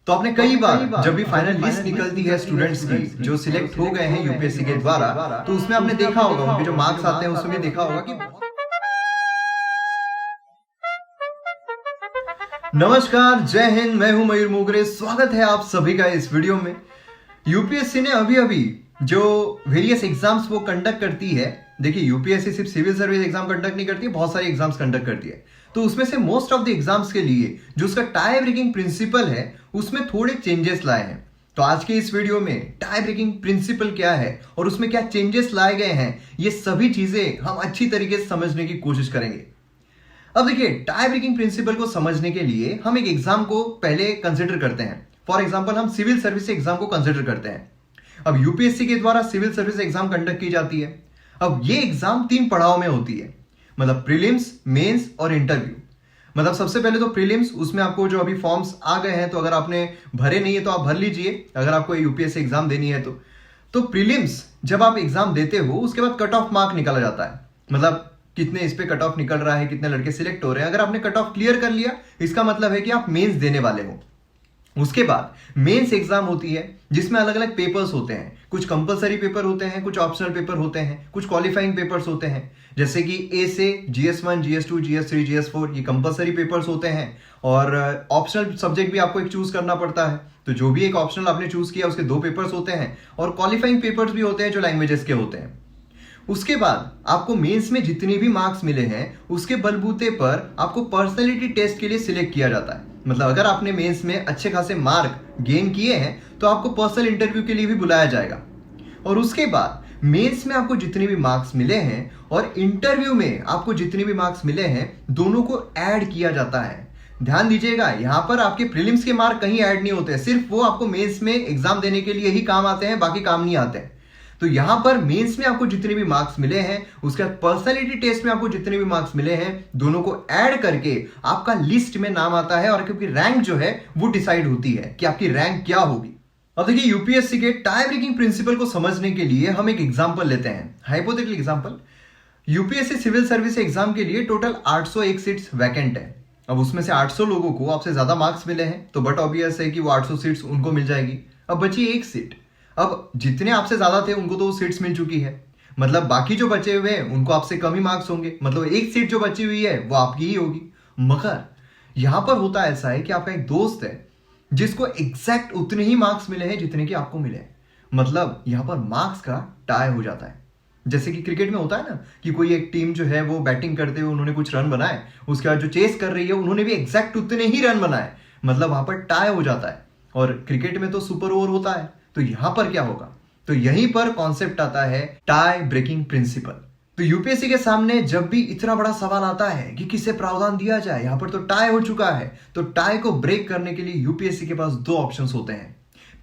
तो आपने कई बार जब भी फाइनल लिस्ट निकलती है स्टूडेंट्स की जो सिलेक्ट हो गए हैं यूपीएससी के द्वारा, तो उसमें आपने देखा होगा उनके जो मार्क्स आते हैं उसमें भी देखा होगा कि नमस्कार, जय हिंद। मैं हूं मयूर मोगरे। स्वागत है आप सभी का इस वीडियो में। यूपीएससी ने अभी अभी जो वेरियस एग्जाम्स वो कंडक्ट करती है, देखिए यूपीएससी सिर्फ सिविल सर्विस एग्जाम कंडक्ट नहीं करती है, बहुत सारे एग्जाम्स कंडक्ट करती है। तो उसमें से मोस्ट ऑफ द एग्जाम्स के लिए जो उसका टाई ब्रेकिंग प्रिंसिपल है उसमें थोड़े चेंजेस लाए हैं। तो आज के इस वीडियो में टाई ब्रेकिंग प्रिंसिपल क्या है और उसमें क्या चेंजेस लाए गए हैं, ये सभी चीजें हम अच्छी तरीके से समझने की कोशिश करेंगे। अब देखिए, टाई ब्रेकिंग प्रिंसिपल को समझने के लिए हम एक एग्जाम को पहले कंसिडर करते हैं। फॉर एग्जांपल हम सिविल सर्विस एग्जाम को कंसिडर करते हैं। अब यूपीएससी के द्वारा सिविल सर्विस एग्जाम कंडक्ट की जाती है। अब ये एग्जाम 3 पड़ाव में होती है, मतलब प्रीलिम्स, मेंस और इंटरव्यू। मतलब सबसे पहले तो प्रीलिम्स, उसमें आपको जो अभी फॉर्म्स आ गए हैं, तो अगर आपने भरे नहीं है तो आप भर लीजिए अगर आपको यूपीएससी एग्जाम देनी है तो प्रीलिम्स जब आप एग्जाम देते हो उसके बाद कट ऑफ मार्क निकाला जाता है। मतलब कितने इस पे कट ऑफ निकल रहा है, कितने लड़के सिलेक्ट हो रहे हैं। अगर आपने कट ऑफ क्लियर कर लिया इसका मतलब है कि आप मेंस देने वाले हो। उसके बाद मेंस एग्जाम होती है जिसमें अलग अलग पेपर्स होते हैं। कुछ कंपलसरी पेपर होते हैं, कुछ ऑप्शनल पेपर होते हैं, कुछ क्वालिफाइंग पेपर्स होते हैं। जैसे कि ए से GS1, GS2, GS3, GS4 ये कंपलसरी पेपर्स होते हैं और ऑप्शनल सब्जेक्ट भी आपको एक चूज करना पड़ता है। तो जो भी एक ऑप्शनल आपने चूज किया उसके 2 पेपर्स होते हैं और क्वालिफाइंग पेपर्स भी होते हैं जो लैंग्वेजेस के होते हैं। उसके बाद आपको मेंस में जितने भी मार्क्स मिले हैं उसके बलबूते पर आपको पर्सनैलिटी टेस्ट के लिए सिलेक्ट किया जाता है। मतलब अगर आपने मेंस में अच्छे खासे मार्क गेन किए हैं तो आपको पर्सनल इंटरव्यू के लिए भी बुलाया जाएगा। और उसके बाद मेंस में आपको जितने भी मार्क्स मिले हैं और इंटरव्यू में आपको जितने भी मार्क्स मिले हैं, दोनों को ऐड किया जाता है। ध्यान दीजिएगा, यहां पर आपके प्रीलिम्स के मार्क कहीं ऐड नहीं होते, सिर्फ वो आपको मेंस में एग्जाम देने के लिए ही काम आते हैं, बाकी काम नहीं आते हैं। तो यहां पर मेंस में आपको जितने भी मार्क्स मिले हैं, उसके बाद पर्सनैलिटी टेस्ट में आपको जितने भी मार्क्स मिले हैं, दोनों को ऐड करके आपका लिस्ट में नाम आता है और क्योंकि रैंक जो है वो डिसाइड होती है कि आपकी रैंक क्या होगी। अब देखिए, यूपीएससी के टाई ब्रेकिंग प्रिंसिपल को समझने के लिए हम एक एग्जांपल लेते हैं, hypothetical example. UPSC civil service exam के लिए टोटल 801 सीट्स वैकेंट है। अब उसमें से 800 लोगों को आपसे ज्यादा मार्क्स मिले हैं, तो बट ऑब्वियस है कि वो 800 सीट्स उनको मिल जाएगी। अब बची 1 सीट। अब जितने आपसे ज्यादा थे उनको तो सीट्स मिल चुकी है, मतलब बाकी जो बचे हुए हैं उनको आपसे कम ही मार्क्स होंगे, मतलब 1 सीट जो बची हुई है वो आपकी ही होगी। मगर यहां पर होता ऐसा है कि आपका एक दोस्त है जिसको एग्जैक्ट उतने ही मार्क्स मिले हैं जितने कि आपको मिले हैं। मतलब यहां पर मार्क्स का टाई हो जाता है। जैसे कि क्रिकेट में होता है ना कि कोई एक टीम जो है वो बैटिंग करते हुए उन्होंने कुछ रन बनाए, उसके बाद जो चेस कर रही है उन्होंने भी एग्जैक्ट उतने ही रन बनाए, मतलब वहां पर टाई हो जाता है। और क्रिकेट में तो सुपर ओवर होता है, तो यहां पर क्या होगा, तो यहीं पर कॉन्सेप्ट आता है टाई ब्रेकिंग प्रिंसिपल। तो यूपीएससी के सामने जब भी इतना बड़ा सवाल आता है कि किसे प्रावधान दिया जाए, यहां पर तो टाई हो चुका है, तो टाई को ब्रेक करने के लिए यूपीएससी के पास 2 ऑप्शंस होते हैं।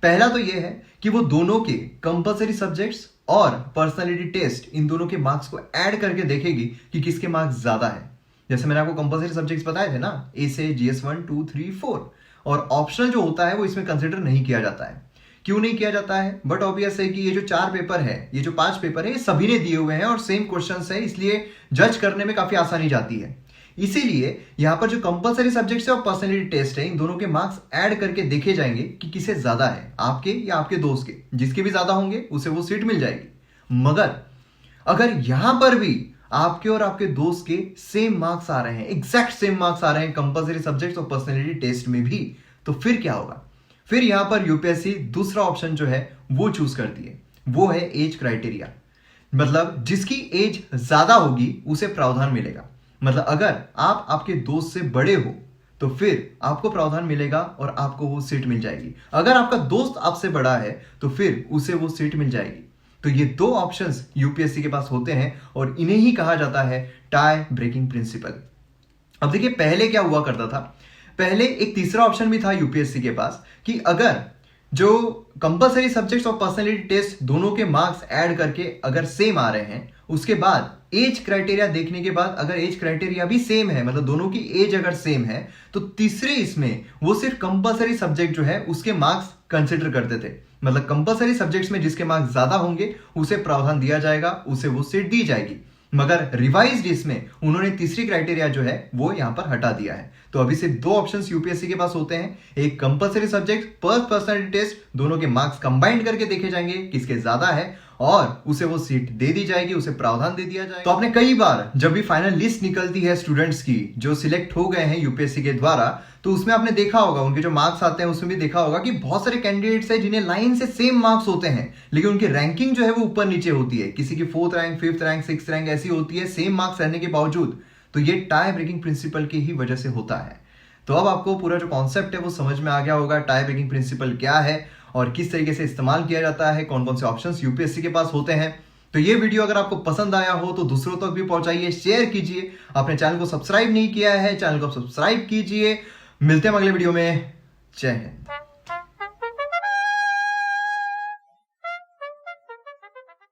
पहला तो यह है कि वो दोनों के कंपलसरी सब्जेक्ट्स और पर्सनैलिटी टेस्ट, इन दोनों के मार्क्स को ऐड करके देखेगी कि किसके मार्क्स ज्यादा है। जैसे मैंने आपको कंपलसरी सब्जेक्ट्स बताए थे ना, ए से GS1, 2, 3, 4, और ऑप्शनल जो होता है वो इसमें कंसिडर नहीं किया जाता है। क्यों नहीं किया जाता है? बट ऑब्वियस है कि ये जो 4 पेपर है, ये जो 5 पेपर है, ये सभी ने दिए हुए हैं और सेम क्वेश्चंस है, इसलिए जज करने में काफी आसानी जाती है। इसीलिए यहां पर जो कंपलसरी सब्जेक्ट्स है और पर्सनैलिटी टेस्ट है, इन दोनों के मार्क्स ऐड करके देखे जाएंगे कि किसे ज्यादा है, आपके या आपके दोस्त के। जिसके भी ज्यादा होंगे उसे वो सीट मिल जाएगी। मगर अगर यहां पर भी आपके और आपके दोस्त के सेम मार्क्स आ रहे हैं, एग्जैक्ट सेम मार्क्स आ रहे हैं कंपलसरी सब्जेक्ट्स और पर्सनैलिटी टेस्ट में भी, तो फिर क्या होगा? फिर यहां पर यूपीएससी दूसरा ऑप्शन जो है वो चूज करती है, वो है एज क्राइटेरिया। मतलब जिसकी एज ज्यादा होगी उसे प्रावधान मिलेगा। मतलब अगर आप आपके दोस्त से बड़े हो तो फिर आपको प्रावधान मिलेगा और आपको वो सीट मिल जाएगी। अगर आपका दोस्त आपसे बड़ा है तो फिर उसे वो सीट मिल जाएगी। तो ये 2 ऑप्शंस यूपीएससी के पास होते हैं और इन्हें ही कहा जाता है टाई ब्रेकिंग प्रिंसिपल। अब देखिए, पहले क्या हुआ करता था, पहले एक तीसरा ऑप्शन भी था यूपीएससी के पास कि अगर जो कंपलसरी सब्जेक्ट्स और पर्सनैलिटी टेस्ट दोनों के मार्क्स ऐड करके अगर सेम आ रहे हैं, उसके बाद एज क्राइटेरिया देखने के बाद अगर एज क्राइटेरिया भी सेम है, मतलब दोनों की एज अगर सेम है, तो तीसरे इसमें वो सिर्फ कंपलसरी सब्जेक्ट जो है उसके मार्क्स कंसिडर करते थे। मतलब कंपलसरी सब्जेक्ट्स में जिसके मार्क्स ज्यादा होंगे उसे प्रावधान दिया जाएगा, उसे वो सीट दी जाएगी। मगर रिवाइज्ड इसमें उन्होंने तीसरी क्राइटेरिया जो है वो यहां पर हटा दिया है। तो अभी सिर्फ दो ऑप्शंस यूपीएससी के पास होते हैं, एक compulsory subject plus personality test, दोनों के मार्क्स कंबाइंड करके देखे जाएंगे किसके ज्यादा है और उसे वो सीट दे दी जाएगी, उसे प्रावधान दे दिया जाएगा। तो आपने कई बार जब भी फाइनल लिस्ट निकलती है स्टूडेंट्स की जो सिलेक्ट हो गए हैं यूपीएससी के द्वारा, तो उसमें आपने देखा होगा उनके जो मार्क्स आते हैं उसमें भी देखा होगा कि बहुत सारे कैंडिडेट्स हैं जिन्हें लाइन से सेम मार्क्स होते हैं, लेकिन उनकी रैंकिंग जो है वो ऊपर नीचे होती है, किसी की 4th rank 5th rank 6th rank ऐसी होती है सेम मार्क्स रहने के बावजूद। तो ये टाई ब्रेकिंग प्रिंसिपल की ही वजह से होता है। तो अब आपको पूरा जो कॉन्सेप्ट है वो समझ में आ गया होगा, टाई ब्रेकिंग प्रिंसिपल क्या है और किस तरीके से इस्तेमाल किया जाता है, कौन कौन से ऑप्शंस यूपीएससी के पास होते हैं। तो ये वीडियो अगर आपको पसंद आया हो तो दूसरों तक भी पहुंचाइए, शेयर कीजिए। अपने चैनल को सब्सक्राइब नहीं किया है, चैनल को सब्सक्राइब कीजिए। मिलते हैं अगले वीडियो में। जय हिंद।